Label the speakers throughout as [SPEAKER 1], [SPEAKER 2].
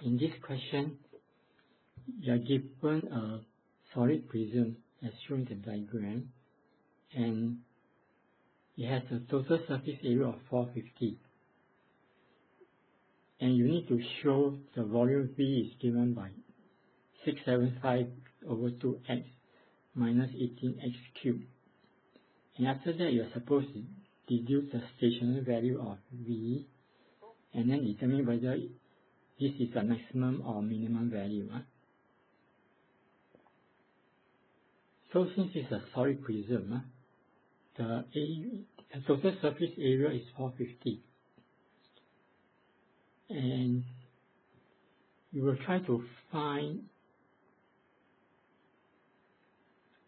[SPEAKER 1] In this question, you are given a solid prism as shown in the diagram, and it has a total surface area of 450. And you need to show the volume V is given by 675 over 2x minus 18x cubed. And after that, you are supposed to deduce the stationary value of V and then determine whether this is the maximum or minimum value. So since it's a solid prism, the total surface area is 450. And you will try to find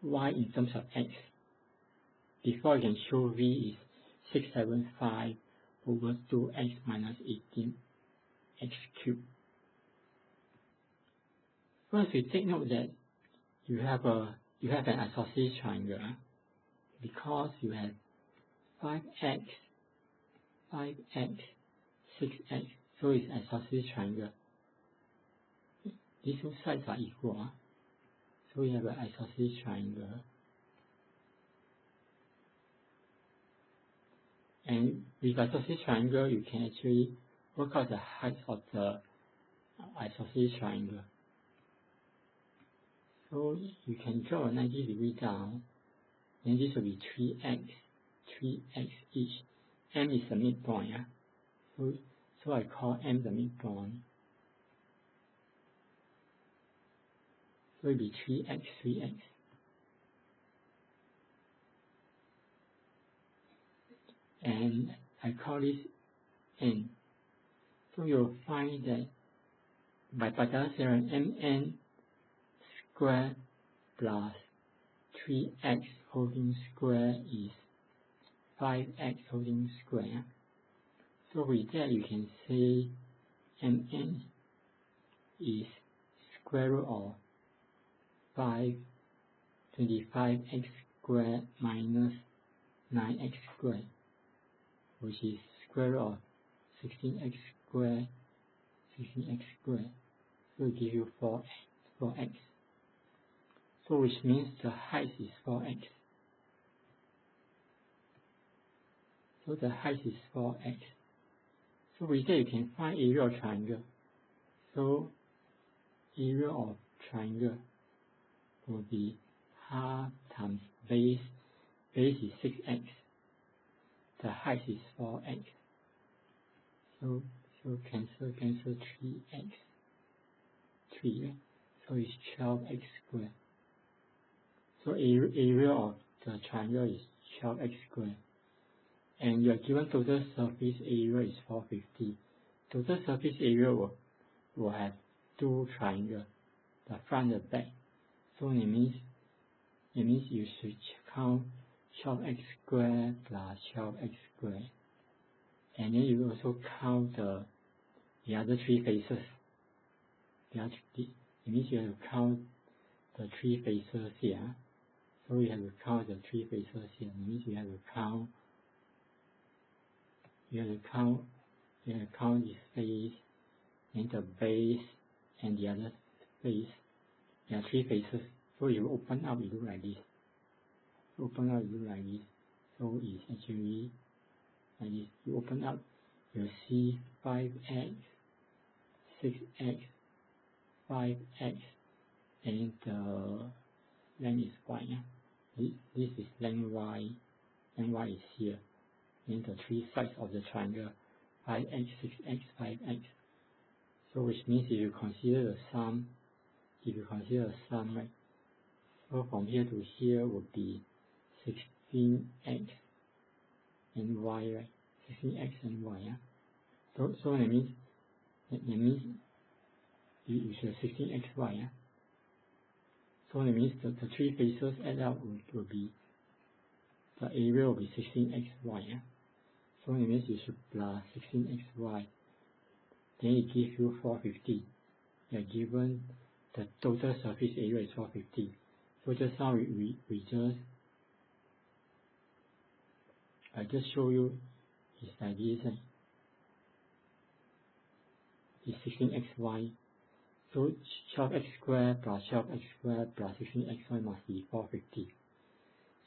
[SPEAKER 1] y in terms of x before you can show v is 675 over 2x minus 18x cubed. First, we take note that you have an isosceles triangle because you have 5x, 6x, so it's isosceles triangle. These two sides are equal, so we have an isosceles triangle. And with isosceles triangle, you can actually work out the height of the isosceles triangle. So you can draw a 90 degree down, and this will be 3x each. M is the midpoint, so I call M the midpoint. So it will be 3x. And I call this N. So you'll find that by Pythagoras theorem, Mn squared plus 3x holding square is 5x holding square. So with that you can say Mn is square root of 25x squared minus 9x squared, which is square root of 16x squared. So it gives you 4x. So which means the height is 4x. So the height is 4x. So with that you can find area of triangle. So area of triangle will be half times base. Base is 6x. The height is 4x. So cancel 3x. 3. So it's 12x squared. So area of the triangle is 12x squared. And you are given total surface area is 450. Total surface area will have two triangles, the front and the back. So it means you should count 12x squared plus 12x squared. And then you also count the other three faces. It means you have to count the three faces here. So you have to count the three faces here. It means you have to count this face, and the base, and the other face. There are three faces. So you open up, it look like this. So it's actually like this. You open up, you'll see 5x, 6x, 5x, and the length is y. This is length y, and y is here. And the three sides of the triangle, 5x, 6x, 5x. So which means if you consider the sum, right? So from here to here would be 16x and y, right? 16x and y. So that means you should have 16xy. So that means the three faces add up will be, the area will be 16xy. So that means you should plus 16xy. Then it gives you 450. You are given the total surface area is 450. So just now I just show you it's like this. It's 16xy So 12x squared plus 12x squared plus 16xy must be 450.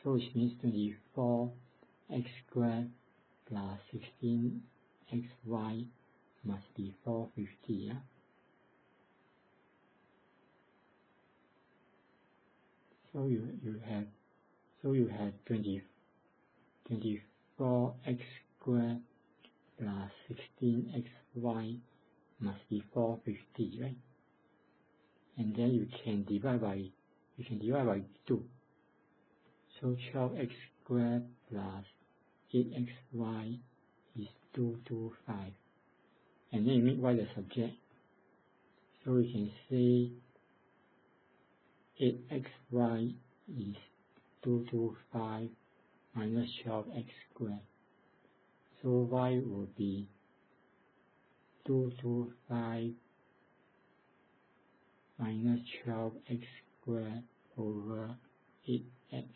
[SPEAKER 1] So which means 24x squared plus 16xy must be 450. Yeah? So you have 24x squared plus 16xy must be 450, right? And then you can divide by 2. So 12x squared plus 8xy is 225. And then you make y the subject. So we can say 8xy is 225 minus 12x squared. So y will be 225 minus 12x squared over 8x.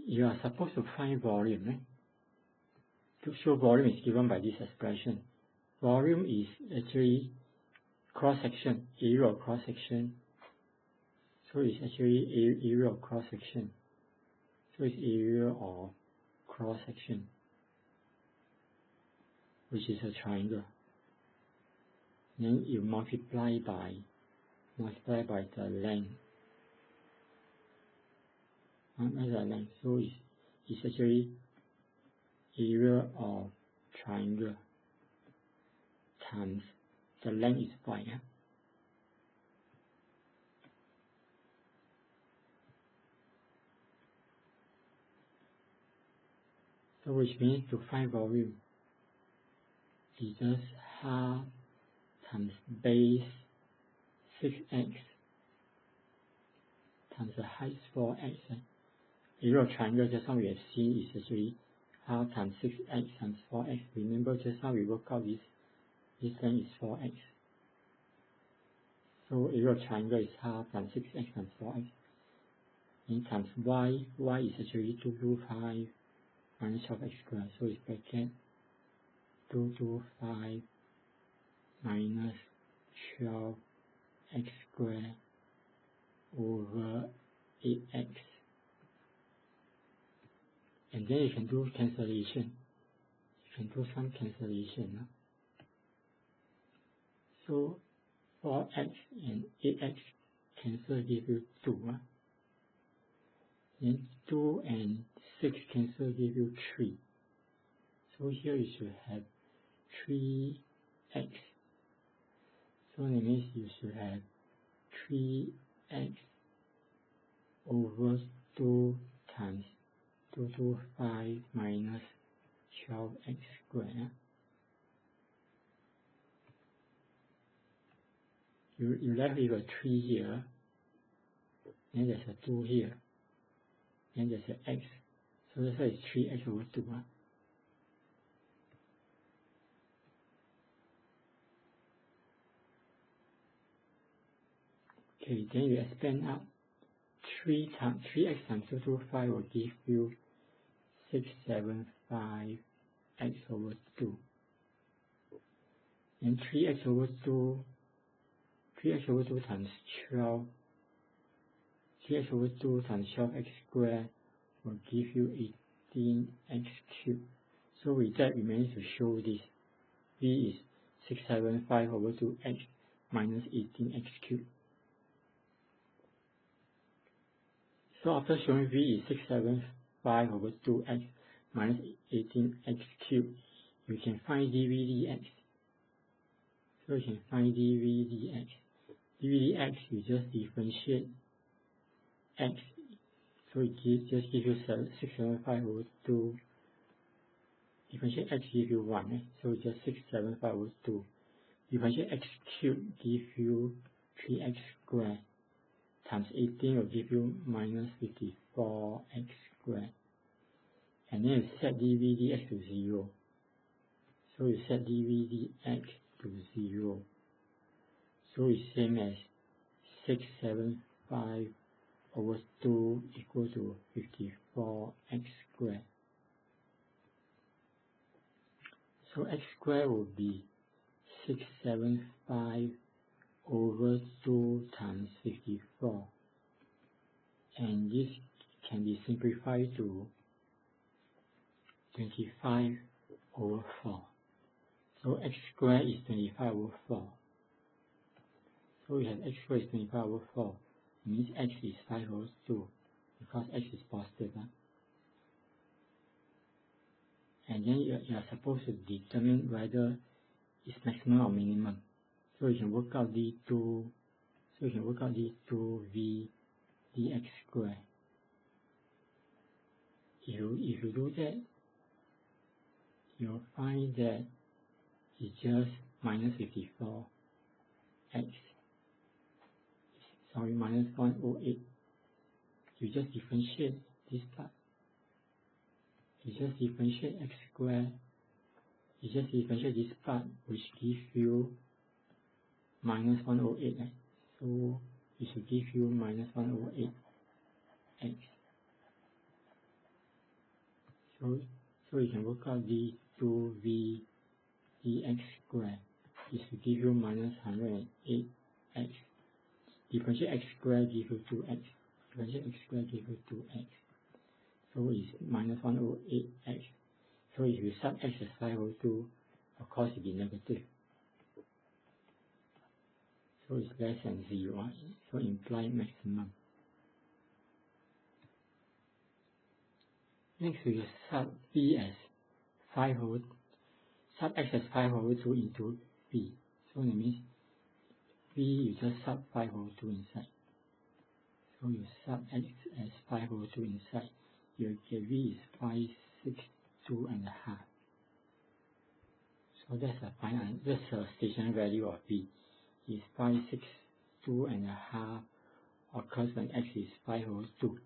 [SPEAKER 1] You are supposed to find volume, right? So volume is given by this expression. Volume is actually cross-section, area of cross-section. So it's actually area of cross-section. So it's area of cross-section, which is a triangle. Then you multiply by the length. So it's actually area of triangle times the length is 5. Yeah? So which means to find volume, is just half times base 6x times the height 4x. Area of triangle just now we have seen is actually half times 6x times 4x. Remember just now we work out this length is 4x. So area of triangle is half times 6x times 4x. And times y is actually 225 minus 12x squared. So it's bracket 225 minus 12x squared over 8x. And then you can do cancellation. You can do some cancellation. So 4x and 8x cancel give you 2. Then 2 and 6 cancel give you 3. So here you should have 3x. So that means you should have 3x over 2 times 225 minus 12x squared. You left with a 3 here, then there's a 2 here, then there's an x. So that's why it's 3x over 2. Okay, then you expand out. 3x times 225 will give you 675 x over 2. And 3x over 2 times 12. 3x over 2 times 12x squared will give you 18x cubed. So with that, we managed to show this. V is 675 over 2x minus 18x cubed. So after showing V is 675 over 2x minus 18x cubed, you can find dv dx. So you can find dv dx. dv dx, you just differentiate x. So it just gives you 675 over 2. Differentiate x gives you 1. So it's just 675 over 2. Differentiate x cubed gives you 3x squared. Times 18 will give you minus 54x squared. And then you set dv dx to 0. So you set dv dx to 0. So it's same as 675 over 2 equal to 54x squared. So x squared will be 675 over 2 times 54, and this can be simplified to 25 over 4. So x squared is 25 over 4. So we have x squared is 25 over 4. It means x is 5 over 2 because x is positive. And then you are supposed to determine whether it's maximum or minimum. So you can work out d2. So you can work out d2v dx squared. If you do that, you'll find that it's just minus 54 x. Sorry, minus 108. You just differentiate this part. You just differentiate x squared. You just differentiate this part, which gives you minus 108. Right? So it should give you minus 108 x. So you can work out d2v dx squared. It should give you minus 108 x. Differentiate x squared give you 2x. Differentiate x squared give you 2x. So it's minus 108x. So if you sub x as 5 over 2, of course it will be negative. So it's less than 0. So imply maximum. Next we sub v as 5 over sub x as 5 over 2 into v. So that means v you just sub 5 over 2 inside. So you sub x as 5 over 2 inside. You get v is 562 and a half. So that's a stationary value of v. Is 562 and a half occurs when x is 5 over 2.